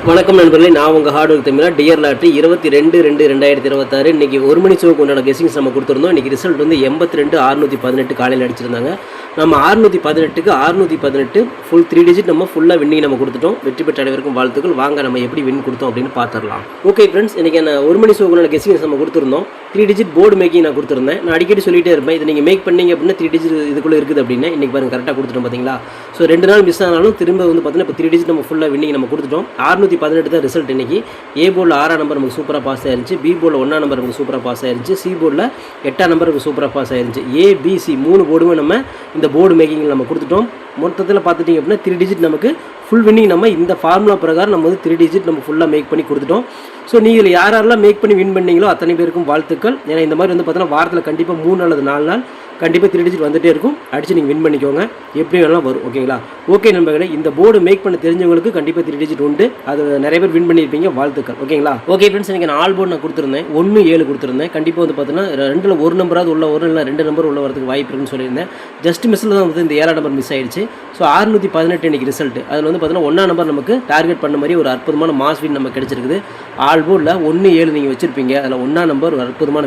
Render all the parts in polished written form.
வணக்கம் நண்பர்களே, நான் உங்கள் ஹார்ட் ஒர்க் தமிழா டியர் லாட்ரி 22/2/2026 இன்றைக்கி ஒரு மணி ஷோக்கு உண்டான கெஸிங்ஸ் நம்ம கொடுத்துருந்தோம். இன்றைக்கி ரிசல்ட் வந்து 82,618 காலையில் அடிச்சிருந்தாங்க. நம்ம 618க்கு 618 ஃபுல் 3 டிஜிட் நம்ம ஃபுல்லாக வின்னிங் நம்ம கொடுத்துட்டோம். வெற்றி பெற்ற அனைவருக்கும் வாழ்த்துக்கள். வாங்க நம்ம எப்படி வின் கொடுத்தோம் அப்படின்னு பார்த்துடலாம். ஓகே ஃப்ரெண்ட்ஸ், இன்றைக்கி நான் ஒரு மணி ஷோக்கு உண்டான கெஸிங்ஸ் நம்ம கொடுத்துருந்தோம். 3 டிஜிட் போர்டு மேக்கிங் நான் கொடுத்துருந்தேன். நான் அடிக்கடி சொல்லிகிட்டே இருப்பேன், இதை நீங்கள் மேக் பண்ணீங்க அப்படின்னா 3 டிஜிட் இதுக்குள்ளே இருக்குது அப்படின்னு. இன்றைக்கி பாருங்கள் கரெக்டாக கொடுத்துட்டோம் பார்த்தீங்களா. ஸோ 2 நாள் மிஸ் ஆனாலும் திரும்ப வந்து பார்த்தீங்கன்னா இப்போ 3 டிஜிட் நம்ம ஃபுல்லாக வின்னிங் நம்ம கொடுத்துட்டோம். 618 தான் ரிசல்ட். இன்றைக்கி ஏ போர்டில் 6ஆம் நம்பர் நமக்கு சூப்பராக பாஸ் ஆயிருச்சு, பி போர்டில் 1ஆம் நம்பர் நமக்கு சூப்பராக பாஸ் ஆயிருச்சு, சி போர்டில் 8ஆம் நம்பர் நமக்கு சூப்பராக பாஸ் ஆயிருச்சு. ஏபிசி 3 போர்டுமே நம்ம இந்த போர்டு மேக்கிங்கில் நம்ம கொடுத்துட்டோம். மொத்தத்தில் பார்த்துட்டிங்க அப்படின்னா 3 டிஜிட் நமக்கு ஃபுல் வின்னிங் நம்ம இந்த ஃபார்முலா பிரகாரம் நம்ம வந்து 3 டிஜிட் நம்ம ஃபுல்லாக மேக் பண்ணி கொடுத்துட்டோம். ஸோ நீங்கள் யாரெல்லாம் மேக் பண்ணி வின் பண்ணீங்களோ அத்தனை பேருக்கும் வாழ்த்துக்கள். ஏன்னா இந்த மாதிரி வந்து பார்த்தீங்கன்னா வாரத்தில் கண்டிப்பாக 3 அல்லது 4 நாள் கண்டிப்பாக 3 டிஜிட் வந்துகிட்டே இருக்கும். அடித்து நீங்கள் வின் பண்ணிக்கோங்க, எப்படி வேணாலும் வரும். ஓகேங்களா? ஓகே நண்பர்களே, இந்த போர்டு மேக் பண்ண தெரிஞ்சவங்களுக்கு கண்டிப்பாக 3 டிஜிட் உண்டு. அது நிறைய பேர் வின் பண்ணியிருப்பீங்க, வாழ்த்துக்கள். ஓகேங்களா? ஓகே ஃப்ரெண்ட்ஸ், இன்றைக்கி நான் ஆல் போர்டு நான் கொடுத்துருந்தேன். 1 7 கொடுத்துருந்தேன். கண்டிப்பாக வந்து பார்த்தீங்கன்னா 2ல் ஒரு நம்பராவது உள்ள வரும், இல்லை 2 நம்பர் உள்ள வரதுக்கு வாய்ப்பு இருக்குன்னு சொல்லியிருந்தேன். ஜஸ்ட் மிஸ்ஸில் தான் வந்து இந்த 7ஆம் நம்பர் மிஸ் ஆயிடுச்சு. ஸோ 618 இன்றைக்கி ரிசல்ட். அதில் வந்து பார்த்தீங்கன்னா 1ஆம் நம்பர் நமக்கு டார்கெட் பண்ண மாதிரி ஒரு அற்புதமான மாஸ் வின் நமக்கு கிடைச்சிருக்குது. ஆல் போர்டில் 1 7 நீங்கள் வச்சுருப்பீங்க. அதில் 1ஆம் நம்பர் ஒரு அற்புதமான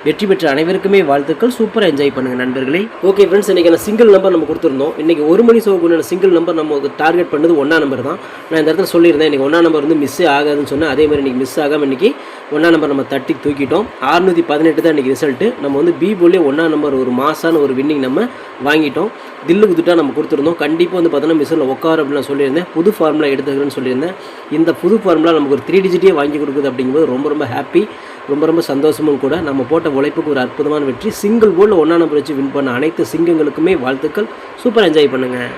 வெற்றி பெற்ற அனைவருக்குமே வாழ்த்துக்கள். சூப்பராக என்ஜாய் பண்ணுங்கள் நண்பர்களே. ஓகே ஃப்ரெண்ட்ஸ், இன்றைக்கி நான் சிங்கிள் நம்பர் நம்ம கொடுத்துருந்தோம். இன்றைக்கி ஒரு மணி ஷோக்கு சிங்கிள் நம்பர் நம்ம டார்கெட் பண்ணது 1ஆம் நம்பர் தான். நான் இந்த இடத்துல சொல்லியிருந்தேன், இன்றைக்கி 1ஆம் நம்பர் வந்து மிஸ்ஸே ஆகாதுன்னு சொன்னேன். அதே மாதிரி இன்றைக்கி மிஸ் ஆகாமல் இன்றைக்கி 1ஆம் நம்பர் நம்ம தட்டி தூக்கிட்டோம். 618 தான் இன்றைக்கி ரிசல்ட்டு. நம்ம வந்து பி போர்ட்லேயே 1ஆம் நம்பர் ஒரு மாசான ஒரு வின்னிங் நம்ம வாங்கிட்டோம். தில்லு குத்துட்டா நம்ம கொடுத்துருந்தோம். கண்டிப்பாக வந்து பார்த்தோன்னா மிஸ்ஸில் உட்கார அப்படின்னு நான் சொல்லியிருந்தேன். புது ஃபார்முலா எடுத்துக்கிறேன்னு சொல்லியிருந்தேன். இந்த புது ஃபார்முலா நமக்கு ஒரு 3 டிஜிட்டே வாங்கி கொடுக்குது அப்படிங்கும்போது ரொம்ப ஹாப்பி, ரொம்ப சந்தோஷமும் கூட. நம்ம போட்ட உழைப்புக்கு ஒரு அற்புதமான வெற்றி. சிங்கிள் போர்டில் 1ஆம் நம்பர் வச்சு வின் பண்ண அனைத்து சிங்கங்களுக்குமே வாழ்த்துக்கள். சூப்பர் என்ஜாய் பண்ணுங்கள்.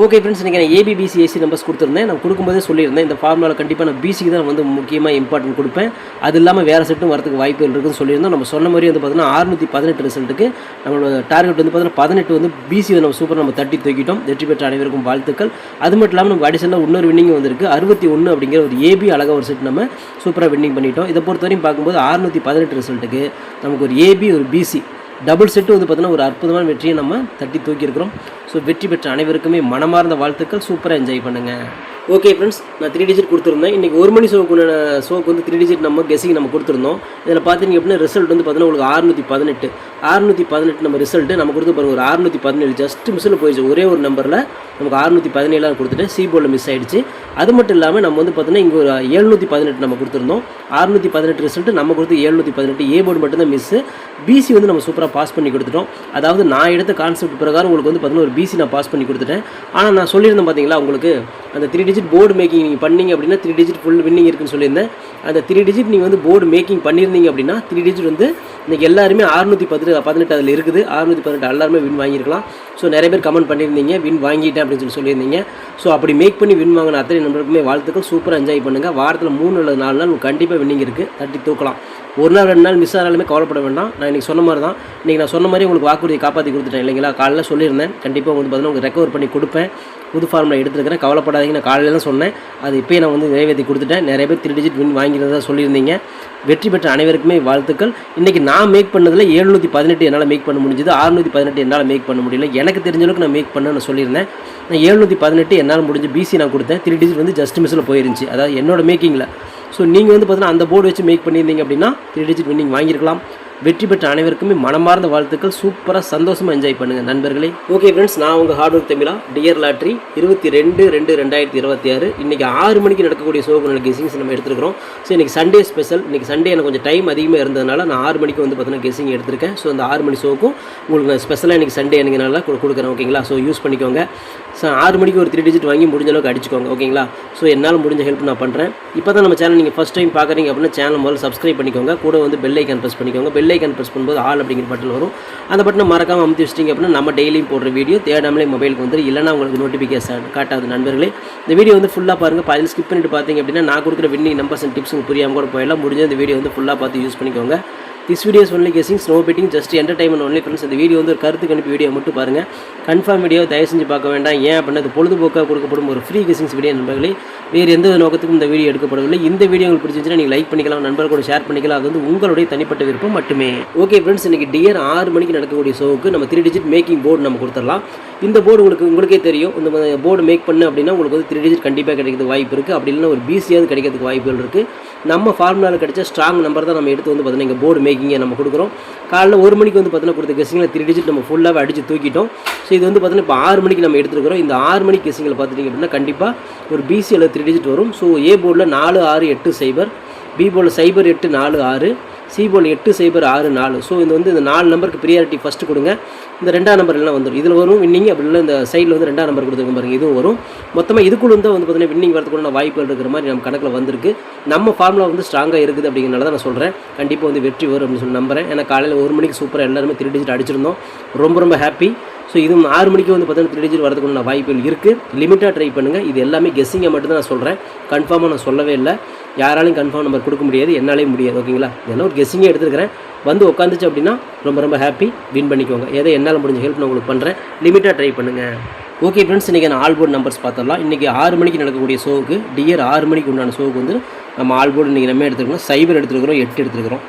ஓகே ஃப்ரெண்ட்ஸ், இன்றைக்கி நான் ஏபிபிசிஏசி நம்பர்ஸ் கொடுத்துருந்தேன். நான் கொடுக்கும்போதே சொல்லியிருந்தேன், இந்த ஃபார்முலாவில் கண்டிப்பாக நான் பிசிக்கு தான் வந்து முக்கியமாக இம்பார்ட்டன்ட் கொடுப்பேன். அது இல்லாமல் வேறு செட்டும் வரதுக்கு வாய்ப்புகள் இருக்குன்னு சொல்லியிருந்தோம். நம்ம சொன்ன மாதிரி வந்து பார்த்தீங்கன்னா 618 ரிசல்ட்டுக்கு நம்மளோட டார்கெட் வந்து பார்த்தீங்கன்னா 18 வந்து பிசி நம்ம சூப்பர் நம்ம தட்டி தூக்கிட்டோம். வெற்றி பெற்ற அனைவருக்கும் வாழ்த்துக்கள். அது மட்டும் இல்லாமல் நமக்கு அடிஷனலாக இன்னொரு வின்னிங் வந்திருக்கு. 61 அப்படிங்கிற ஒரு ஏபி அழகாக ஒரு செட் நம்ம சூப்பராக வின்னிங் பண்ணிட்டோம். இதை பொறுத்தவரையும் பார்க்கும்போது 618 ரிசல்ட்டுக்கு நமக்கு ஒரு ஏபி ஒரு பிசி டபுள் செட்டு வந்து பார்த்தீங்கன்னா ஒரு அற்புதமான வெற்றியை நம்ம தட்டி தூக்கியிருக்கிறோம். ஸோ வெற்றி பெற்ற அனைவருக்குமே மனமார்ந்த வாழ்த்துக்கள். சூப்பராக என்ஜாய் பண்ணுங்கள். ஓகே ஃப்ரெண்ட்ஸ், நான் 3 டிஜிட் கொடுத்துருந்தேன். இன்றைக்கி ஒரு மணி ஷோக்கு வந்து 3 டிஜிட் நம்ம கெஸிங் நம்ம கொடுத்துருந்தோம். இதில் பார்த்தீங்க அப்படின்னா ரிசல்ட் வந்து பார்த்தீங்கன்னா உங்களுக்கு 618 நம்ம ரிசல்ட்டு நம்ம கொடுத்து பாருங்கள். ஒரு 617 ஜஸ்ட் மிஸ்ஸில் போயிடுச்சு. ஒரே ஒரு நம்பரில் நமக்கு 617 கொடுத்துட்டு சி போர்டில் மிஸ் ஆகிடுச்சு. அது மட்டும் இல்லாமல் நம்ம வந்து பார்த்தீங்கன்னா இங்கே ஒரு 718 நம்ம கொடுத்துருந்தோம். 618 ரிசல்ட்டு நம்ம கொடுத்து 718 ஏ போர்டு மட்டும்தான் மிஸ்ஸு. பிசி வந்து நம்ம சூப்பராக பாஸ் பண்ணி கொடுத்துட்டோம். அதாவது நான் எடுத்த கான்செப்ட் பிரகாரம் உங்களுக்கு வந்து பார்த்தீங்கன்னா ஒரு பிசி நான் பாஸ் பண்ணி கொடுத்துட்டேன். ஆனால் நான் சொல்லியிருந்தேன் பார்த்தீங்களா, உங்களுக்கு அந்த 3 டிஜிட் போர்டு மேக்கிங் நீங்கள் பண்ணீங்க அப்படின்னா 3 டிஜிட் ஃபுல் வின்னிங் இருக்குன்னு சொல்லியிருந்தேன். அந்த 3 டிஜிட் நீங்கள் வந்து போர்டு மேக்கிங் பண்ணியிருந்தீங்க அப்படின்னா 3 டிஜிட் வந்து இன்றைக்கி எல்லாருமே 618 அதில் இருக்குது. 618 எல்லாருமே வின் வாங்கியிருக்கலாம். ஸோ நிறைய பேர் கமெண்ட் பண்ணியிருந்தீங்க, வின் வாங்கிட்டேன் அப்படின்னு சொல்லியிருந்தீங்க. ஸோ அப்படி மேக் பண்ணி வின் வாங்கின அத்தனை நம்பருக்குமே வாழ்த்துக்கள். சூப்பராக என்ஜாய் பண்ணுங்கள். வாரத்தில் 3 அல்லது 4 நாள் கண்டிப்பாக வின்னிங் இருக்குது. தட்டி தூக்கலாம். ஒரு நாள் 2 நாள் மிஸ் ஆனாலுமே கவலைப்பட வேண்டாம். நான் இன்றைக்கி சொன்ன மாதிரி தான். இன்றைக்கி நான் சொன்ன மாதிரி உங்களுக்கு வாக்குறுதியை காப்பாற்றி கொடுத்துட்டேன் இல்லைங்களா. காலையில் சொல்லியிருந்தேன், கண்டிப்பாக உங்களுக்கு பார்த்தீங்கன்னா உங்களுக்கு ரெக்கவர் பண்ணி கொடுப்பேன். புது ஃபார்முலா எடுத்துருக்கிறேன், கவலைப்படாதீங்க. நான் காலையில் தான் சொன்னேன், அது இப்போயே நான் வந்து நிறைவேற்றி கொடுத்துட்டேன். நிறைய பேர் 3 டிஜிட் வின் வாங்கிறதா சொல்லியிருந்தீங்க. வெற்றி பெற்ற அனைவருக்குமே வாழ்த்துக்கள். இன்றைக்கி நான் மேக் பண்ணதில் 718 என்னால் மேக் பண்ண முடிஞ்சது. 618 என்னால் மேக் பண்ண முடியல. எனக்கு தெரிஞ்ச அளவுக்கு நான் மேக் பண்ண நான் சொல்லியிருந்தேன். நான் 718 என்னால் முடிஞ்ச பிசி நான் கொடுத்தேன். 3 டிஜிட் வந்து ஜஸ்ட் மிஸ்ஸில் போயிருந்துச்சு, அதாவது என்னோட மேக்கிங்கில். ஸோ நீங்கள் வந்து பார்த்தீங்கன்னா அந்த போர்டு வச்சு மேக் பண்ணியிருந்தீங்க அப்படின்னா 3 டிஜிட் வின்னிங் வாங்கியிருக்கலாம். வெற்றி பெற்ற அனைவருக்குமே மனமார்ந்த வாழ்த்துக்கள். சூப்பராக சந்தோஷமாக என்ஜாய் பண்ணுங்கள் நண்பர்களே. ஓகே ஃப்ரெண்ட்ஸ், நான் உங்கள் ஹார்ட் ஒர்க் தமிழா டியர் லாட்ரி 22/2/2026 இன்றைக்கி 6 மணிக்கு நடக்கக்கூடிய ஷோக்கு கெஸிங்ஸ் நம்ம எடுத்துருக்கிறோம். ஸோ இன்றைக்கி சண்டே ஸ்பெஷல். இன்றைக்கி சண்டே எனக்கு கொஞ்சம் டைம் அதிகமாக இருந்ததுனால நான் 6 மணிக்கு வந்து பார்த்தீங்கன்னா கெஸிங் எடுத்திருக்கேன். ஸோ அந்த 6 மணி ஷோக்கும் உங்களுக்கு நான் ஸ்பெஷலாக இன்றைக்கி சண்டே எனக்கு நல்லா கொடுக்குறேன். ஓகேங்களா? ஸோ யூஸ் பண்ணிக்கோங்க. ஸோ 6 மணிக்கு ஒரு 3 டிஜிட் வாங்கி முடிஞ்ச அளவுக்கு அடிச்சுக்கோங்க. ஓகேங்களா? ஸோ என்னால் முடிஞ்ச ஹெல்ப் நான் பண்ணுறேன். இப்போ தான் நம்ம சேனல் நீங்கள் ஃபஸ்ட் டைம் பார்க்குறீங்க அப்படின்னா சேனல் முதல்ல சப்ஸ்கிரைப் பண்ணிக்கோங்க. கூட வந்து பெல் ஐக்கான் ப்ரெஸ் பண்ணிக்கோங்க. பெல் ஐக்கான் ப்ரெஸ் பண்ணும்போது ஆல் அப்படிங்கிற பட்டன் வரும். அந்த பட்டனை மறக்காமல் அமுத்தி வச்சிட்டிங்க அப்படின்னா நம்ம டெய்லியும் போடுற வீடியோ தேடாமலே மொபைலுக்கு வந்துடும். இல்லைனா உங்களுக்கு நோட்டிஃபிகேஷன் காட்டாது நண்பர்களே. இந்த வீடியோ வந்து ஃபுல்லாக பாருங்கள். அதில் ஸ்கிப் பண்ணிட்டு பார்த்தீங்க அப்படின்னா நான் கொடுக்குற வின்னிங் நம்பர்ஸ் அண்ட் டிப்ஸ் புரியாமல் கூட போயிடலாம். முடிஞ்ச இந்த வீடியோ வந்து ஃபுல்லாக பார்த்து யூஸ் பண்ணிக்கோங்க. This videos only guessings, no betting, just entertainment only friends. இந்த வீடியோ வந்து ஒரு கருத்து கணிப்பு வீடியோ மட்டும் பாருங்கள். கன்ஃபார்ம் வீடியோ தயவு செஞ்சு பார்க்க வேண்டாம். ஏன் அப்படின்னா அது பொழுதுபோக்காக கொடுக்கப்படும் ஒரு ஃப்ரீ கெஸிங்ஸ் வீடியோ நண்பர்களே. வேறு எந்த நோக்கத்துக்கும் இந்த வீடியோ எடுக்கப்படவில்லை. இந்த வீடியோ உங்களுக்கு பிடிச்சிருந்துச்சுன்னா நீங்கள் லைக் பண்ணிக்கலாம், நண்பர்கள் கூட ஷேர் பண்ணிக்கலாம். அது வந்து உங்களுடைய தனிப்பட்ட விருப்பம் மட்டுமே. ஓகே ஃப்ரெண்ட்ஸ், இன்றைக்கி டியர் 6 மணிக்கு நடக்கக்கூடிய ஷோவுக்கு நம்ம 3 டிஜிட் மேக்கிங் போர்டு நம்ம கொடுத்துடலாம். இந்த போர்டு உங்களுக்கே தெரியும். இந்த போர்டு மேக் பண்ண அப்படின்னா உங்களுக்கு வந்து 3 டிஜிட் கண்டிப்பாக கிடைக்கிறதுக்கு வாய்ப்பு இருக்குது. அப்படி இல்லைன்னா ஒரு பிசியாவது கிடைக்கிறதுக்கு வாய்ப்புகள் இருக்குது. நம்ம ஃபார்முலாவில் கிடைச்ச ஸ்ட்ராங் நம்பர் தான் நம்ம எடுத்து வந்து பார்த்தீங்கன்னா இங்கே போர்டு மேக்கிங்கை நம்ம கொடுக்குறோம். காலைல 1 மணிக்கு வந்து பார்த்தீங்கன்னா கொடுத்த கெஸிங்கில் 3 டிஜிட் நம்ம ஃபுல்லாகவே அடித்து தூக்கிட்டோம். ஸோ இது வந்து பார்த்தீங்கன்னா இப்போ 6 மணிக்கு நம்ம எடுத்துருக்கிறோம். இந்த 6 மணிக்கு கெஸிங்கில் பார்த்துட்டிங்க அப்படின்னா கண்டிப்பாக ஒரு பிசி அல்லது 3 டிஜிட் வரும். ஸோ ஏ போர்டில் 4680, பி போர்டில் 0846, சி போர்டில் 8064. ஸோ இது வந்து இந்த 4 நம்பருக்கு ப்ரியாரிட்டி ஃபஸ்ட்டு கொடுங்க. இந்த 2ஆம் நம்பர் எல்லாம் வந்துடும். இதில் வரும் வின்னிங், அப்படி இல்லை இந்த சைடில் வந்து 2ஆம் நம்பர் கொடுத்துருக்க பாருங்கள், இதுவும் வரும். மொத்தமாக இதுக்குள்ள வந்து பார்த்தீங்கன்னா வின்னிங் வரதுக்குள்ள வாய்ப்புகள் இருக்கிற மாதிரி நம்ம கணக்கில் வந்திருக்கு. நம்ம ஃபார்முலா வந்து ஸ்ட்ராங்காக இருக்குது அப்படிங்கிறனால தான் நான் சொல்கிறேன். கண்டிப்பாக வந்து வெற்றி வரும் அப்படின்னு சொல்லி நம்புறேன். ஏன்னா காலையில் 1 மணிக்கு சூப்பராக எல்லாருமே 3 டிஜிட் அடிச்சிருந்தோம். ரொம்ப ஹாப்பி. ஸோ இதுவும் 6 மணிக்கு வந்து பார்த்தீங்கன்னா 3 டிஜிட் வரதுக்குள்ள வாய்ப்புகள் இருக்குது. லிமிட்டாக ட்ரை பண்ணுங்கள். இது எல்லாமே கெஸ்ஸிங்கை மட்டும் தான் நான் சொல்கிறேன். கன்ஃபார்மாக நான் சொல்லவே இல்லை. யாராலையும் கன்ஃபார்ம் நம்பர் கொடுக்க முடியாது, என்னாலையும் முடியாது. ஓகேங்களா, இதெல்லாம் ஒரு கெஸ்ஸிங்கே எடுத்துருக்கிறேன். வந்து உட்காந்துச்சு அப்படின்னா ரொம்ப ஹாப்பி, வின் பண்ணிக்கோங்க. ஏதோ என்னால் முடிஞ்ச ஹெல்ப் நான் உங்களுக்கு பண்ணுறேன். லிமிட்டாக ட்ரை பண்ணுங்கள். ஓகே ஃப்ரெண்ட்ஸ், இன்றைக்கி நான் ஆல் போர்டு நம்பர்ஸ் பார்த்துடலாம். இன்றைக்கி 6 மணிக்கு நடக்கக்கூடிய ஷோவுக்கு டியர் 6 மணிக்கு உண்டான ஷோவுக்கு வந்து நம்ம ஆல் போர்டு இன்றைக்கி நம்ம எடுத்துருக்கோம். 0 எடுத்துருக்கிறோம், 8 எடுத்துருக்கிறோம்.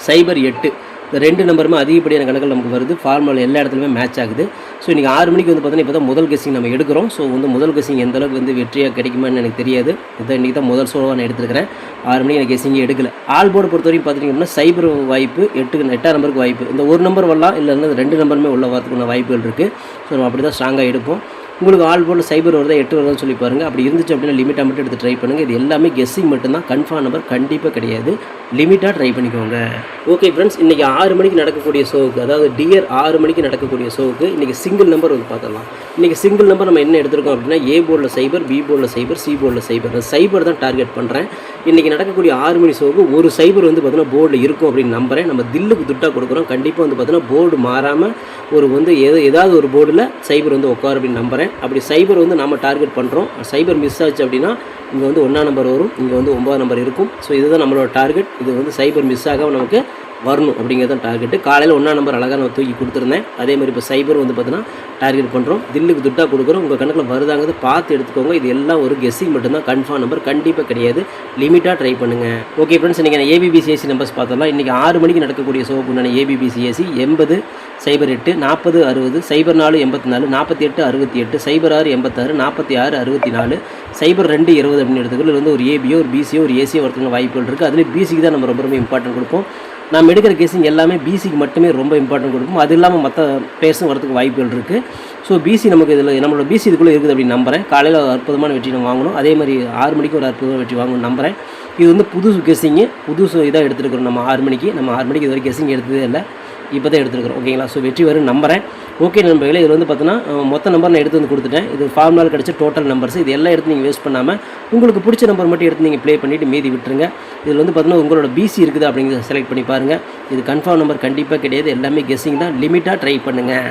08 இந்த 2 நம்பருமே அதிகப்படியான கணக்கில் நமக்கு வருது. ஃபார்முலா எல்லா இடத்துலையுமே மேட்ச் ஆகுது. ஸோ இன்றைக்கி 6 மணிக்கு வந்து பார்த்தீங்கன்னா இப்போ தான் முதல் கெஸிங் நம்ம எடுக்கிறோம். ஸோ வந்து முதல் கெஸிங் எந்த அளவுக்கு வந்து வெற்றியாக கிடைக்குமான்னு எனக்கு தெரியாது. இதான் இன்றைக்கி தான் முதல் ஷோவாக நான் எடுத்துருக்கிறேன். 6 மணிக்கு எனக்கு கெஸிங்கே எடுக்கல. ஆல் போர்டு பொறுத்த வரைக்கும் பார்த்திங்க அப்படின்னா 0 வாய்ப்பு, 8ஆம் நம்பருக்கு வாய்ப்பு. இந்த ஒரு நம்பர் வரலாம், இல்லைன்னா 2 நம்பருமே உள்ள வரதுக்குள்ள வாய்ப்புகள் இருக்குது. ஸோ நம்ம அப்படி தான் ஸ்ட்ராங்காக எடுப்போம். உங்களுக்கு ஆல் போர்டில் 0 வருதா 8 வருதான்னு சொல்லி பாருங்கள். அப்படி இருந்துச்சு அப்படின்னா லிமிட்டாக மட்டும் எடுத்து ட்ரை பண்ணுங்கள். இது எல்லாமே கெஸ்ஸிங் மட்டும்தான், கன்ஃபார்ம் நம்பர் கண்டிப்பாக கிடையாது. லிமிட்டாக ட்ரை பண்ணிக்கோங்க. ஓகே ஃப்ரெண்ட்ஸ், இன்றைக்கி 6 மணிக்கு நடக்கக்கூடிய ஷோவுக்கு, அதாவது டியர் 6 மணிக்கு நடக்கக்கூடிய ஷோவுக்கு இன்றைக்கி சிங்கிள் நம்பர் வந்து பார்த்துடலாம். இன்றைக்கி சிங்கிள் நம்பர் நம்ம என்ன எடுத்துருக்கோம் அப்படின்னா ஏ போர்டில் 0, பி போர்டில் 0, சி போர்டில் 0. அந்த 0 தான் டார்கெட் பண்ணுறேன். இன்றைக்கி நடக்கக்கூடிய 6 மணி ஷோவுக்கு ஒரு 0 வந்து பார்த்தீங்கன்னா போர்டில் இருக்கும் அப்படின்னு நம்புகிறேன். நம்ம தில்லுக்கு துட்டாக கொடுக்குறோம். கண்டிப்பாக வந்து பார்த்தீங்கன்னா போர்டு மாறாமல் ஒரு வந்து ஏதாவது ஒரு போர்டில் 0 வந்து உட்கார் அப்படின்னு நம்புகிறேன். அப்படி 0 வந்து நம்ம டார்கெட் பண்ணுறோம். 0 மிஸ் ஆச்சு அப்படின்னா இங்கே வந்து 1ஆம் நம்பர் வரும், இங்கே வந்து 9ஆம் நம்பர் இருக்கும். ஸோ இதுதான் நம்மளோட டார்கெட். இது வந்து 0 மிஸ் ஆகாமல் நமக்கு வரணும் அப்படிங்கிறது தான் டார்கெட்டு. காலையில் 1ஆம் நம்பர் அழகாக நான் தூக்கி கொடுத்துருந்தேன். அதே மாதிரி இப்போ 0 வந்து பார்த்தீங்கன்னா டார்கெட் பண்ணுறோம். தில்லுக்கு துட்டாக கொடுக்குறோம். உங்கள் கணக்கில் வருதாங்கிறது பார்த்து எடுத்துக்கோங்க. இது எல்லாம் ஒரு கெஸ்ஸிங் மட்டும்தான், கன்ஃபார்ம் நம்பர் கண்டிப்பாக கிடையாது. லிமிட்டாக ட்ரை பண்ணுங்கள். ஓகே ஃப்ரெண்ட்ஸ், இன்றைக்கி நான் ஏபிபிசிஎஸ்சி நம்பர்ஸ் பார்த்தலாம். இன்றைக்கி 6 மணிக்கு நடக்கக்கூடிய ஷோவுக்கு உண்டான ஏபிபிசிஎஸ்சி 80 08 40 60 04 84 48 68 06 86 46 64 02 20 அப்படின்னு எடுத்துக்கிறது. வந்து ஒரு ஏபியோ ஒரு பிசியோ ஒரு ஏசியோ வரதுக்கு வாய்ப்புகள் இருக்குது. அதுலேயும் பிசிக்கு தான் நம்ம ரொம்ப இம்பார்ட்டன்ட் கொடுப்போம். நம்ம எடுக்கிற கேஸிங் எல்லாமே பிசிக்கு மட்டுமே ரொம்ப இம்பார்ட்டன்ட் கொடுப்போம். அது இல்லாமல் மற்ற பேர்ஸும் வரதுக்கு வாய்ப்புகள் இருக்குது. ஸோ பிசி நமக்கு இதில் நம்மளோட பிசி இதுக்குள்ளே இருக்குது அப்படின்னு நம்புகிறேன். காலையில் ஒரு அற்புதமான வெற்றி நம்ம வாங்கணும். அதே மாதிரி 6 மணிக்கு ஒரு அற்புதமான வெற்றி வாங்கணும்னு நம்புகிறேன். இது வந்து புது கெஸிங்கு, புதுசு இதாக எடுத்துருக்கிறோம். நம்ம 6 மணிக்கு இது வரைக்கும் கெஸிங் எடுத்ததே இல்லை, இப்போ தான் எடுத்துருக்கிறோம். ஓகேங்களா, ஸோ வெற்றி வரும் நம்புகிறேன். ஓகே நண்பர்களே, இதில் வந்து பார்த்தீங்கன்னா மொத்த நம்பர் நான் எடுத்து வந்து கொடுத்துட்டேன். இது ஃபார்முலாவில் கிடச்ச டோட்டல் நம்பர்ஸ். இது எல்லாம் எடுத்து நீங்கள் வேஸ்ட் பண்ணாமல் உங்களுக்கு பிடிச்ச நம்பர் மட்டும் எடுத்து நீங்கள் ப்ளே பண்ணிவிட்டு மீதி விட்டுருங்க. இதில் வந்து பார்த்தீங்கன்னா உங்களோட பிசி இருக்குது அப்படிங்கிறத செலக்ட் பண்ணி பாருங்கள். இது கன்ஃபார்ம் நம்பர் கண்டிப்பாக கிடையாது. எல்லாமே கெஸ்ஸிங் தான். லிமிட்டாக ட்ரை பண்ணுங்கள்.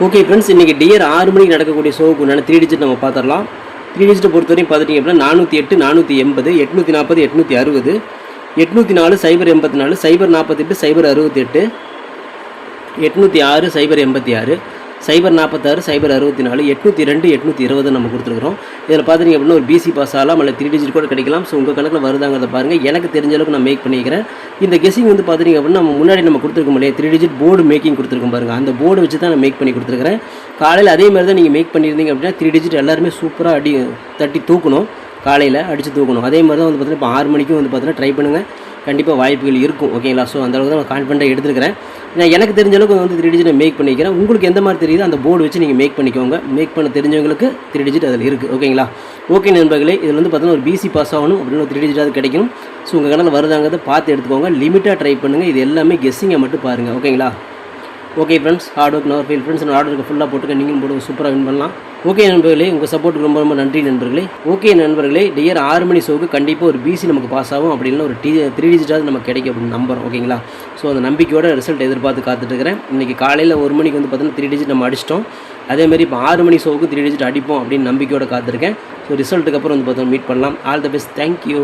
ஓகே ஃப்ரெண்ட்ஸ், இன்றைக்கி டியர் 6 மணிக்கு நடக்கக்கூடிய ஷோவுக்கு உண்டான 3 டிஜிட் நம்ம பார்த்துடலாம். 3 டிஜிட்டை பொறுத்தவரையும் பார்த்துட்டிங்க அப்படின்னா 408 480 840 860 804 084 048 068 806 086 046 064 802 820 நம்ம கொடுத்துருக்குறோம். இதில் பார்த்துட்டிங்க அப்படின்னா ஒரு பிசி பாஸ் ஆகலாம், அல்ல 3 டிஜிட் கூட கிடைக்கலாம். ஸோ உங்கள் கணக்கில் வருதாங்கிறத பாருங்கள். எனக்கு தெரிஞ்ச அளவுக்கு நான் மேக் பண்ணிக்கிறேன். இந்த கெஸிங் வந்து பார்த்துட்டிங்க அப்படின்னா நம்ம முன்னாடி நம்ம கொடுத்துருக்க முடியாது, 3 டிஜிட் போர்டு மேக்கிங் கொடுத்துருக்கோம் பாருங்கள். அந்த போர்டு வச்சு தான் நான் மேக் பண்ணி கொடுத்துருக்கிறேன். காலையில் அதே மாதிரி தான் நீங்கள் மேக் பண்ணியிருந்தீங்க அப்படின்னா 3 டிஜிட் எல்லாருமே சூப்பராக தட்டி தூக்கணும். காலையில் அடித்து தூக்கணும். அதே மாதிரி தான் வந்து பார்த்தீங்கன்னா இப்போ 6 மணிக்கும் வந்து பார்த்தீங்கன்னா ட்ரை பண்ணுங்கள். கண்டிப்பாக வாய்ப்புகள் இருக்கும். ஓகேங்களா, ஸோ அந்தளவுக்கு தான் நான் கான்ஃபிடென்ட்டாக எடுத்துருக்கிறேன். நான் எனக்கு தெரிஞ்ச அளவுக்கு வந்து 3 டிஜிட் மேக் பண்ணிக்கிறேன். உங்களுக்கு எந்த மாதிரி தெரியுதோ அந்த போர்டு வச்சு நீங்கள் மேக் பண்ணிக்கோங்க. மேக் பண்ண தெரிஞ்சவங்களுக்கு 3 டிஜிட் அதில் இருக்குது. ஓகேங்களா, ஓகே நண்பர்களே, இதில் வந்து பார்த்தீங்கன்னா ஒரு பிசி பாஸ் ஆகணும் அப்படின்னு ஒரு 3 டிஜிட்டாவது கிடைக்கும். ஸோ உங்கள் கணக்கில் வருதாங்கிறத பார்த்து எடுத்துக்கோங்க. லிமிட்டாக ட்ரை பண்ணுங்கள். இது எல்லாமே கெஸ்ஸிங்கை மட்டும் பாருங்கள். ஓகேங்களா, ஓகே ஃப்ரெண்ட்ஸ், ஹார்ட் ஒர்க் நவர் ஃபீல் ஃப்ரெண்ட்ஸ். ஹார்ட் ஒர்க்கு ஃபுல்லாக போட்டுக்க, நீங்களும் போட்டு சூப்பராக வின் பண்ணலாம். ஓகே நண்பர்களே, உங்கள் சப்போர்ட்டுக்கு ரொம்ப நன்றி நண்பர்களே. ஓகே நண்பர்களே, டியர் 6 மணி ஷோவுக்கு கண்டிப்பாக ஒரு பிசி நமக்கு பாஸ் ஆகும், அப்படின்னா ஒரு 3 டிஜிட்டாவது நமக்கு கிடைக்கும் அப்படின்னு நம்புகிறோம். ஓகேங்களா, ஸோ அந்த நம்பிக்கையோட ரிசல்ட் எதிர்பார்த்து காத்துட்ருக்கிறேன். இன்றைக்கி காலையில் 1 மணிக்கு வந்து பார்த்தீங்கன்னா 3 டிஜிட் நம்ம அடிச்சிட்டோம். அதேமாதிரி இப்போ 6 மணி ஷோவுக்கு 3 டிஜிட் அடிப்போம் அப்படின்னு நம்பிக்கையோட காத்திருக்கேன். ஸோ ரிசல்ட்டுக்கு அப்புறம் வந்து பார்த்தோம் மீட் பண்ணலாம். All the best, thank you.